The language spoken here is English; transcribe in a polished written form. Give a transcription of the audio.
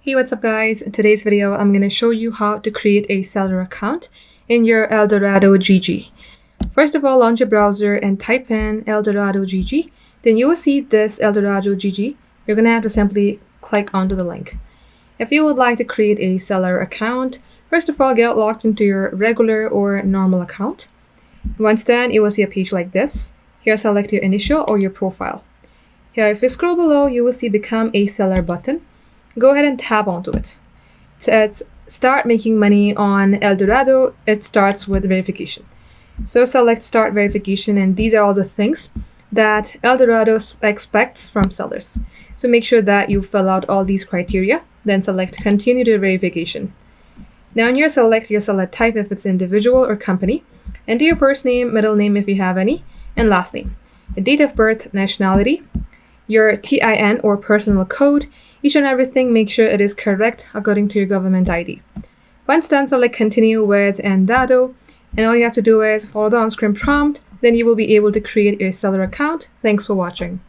Hey, what's up guys? In today's video, I'm going to show you how to create a seller account in your Eldorado GG. First of all, launch your browser and type in Eldorado GG. Then you will see this Eldorado GG. You're going to have to simply click onto the link. If you would like to create a seller account, first of all, get logged into your regular or normal account. Once done, you will see a page like this. Here, select your initial or your profile. Here, if you scroll below, you will see Become a Seller button. Go ahead and tap onto it. It says start making money on Eldorado. It starts with verification. So select start verification, and these are all the things that Eldorado expects from sellers. So make sure that you fill out all these criteria, then select continue to verification. Now in your select type if it's individual or company, enter your first name, middle name if you have any, and last name. The date of birth, nationality, your TIN or personal code, each and everything, make sure it is correct according to your government ID. Once done, select continue with Eldorado, and all you have to do is follow the on-screen prompt, then you will be able to create a seller account. Thanks for watching.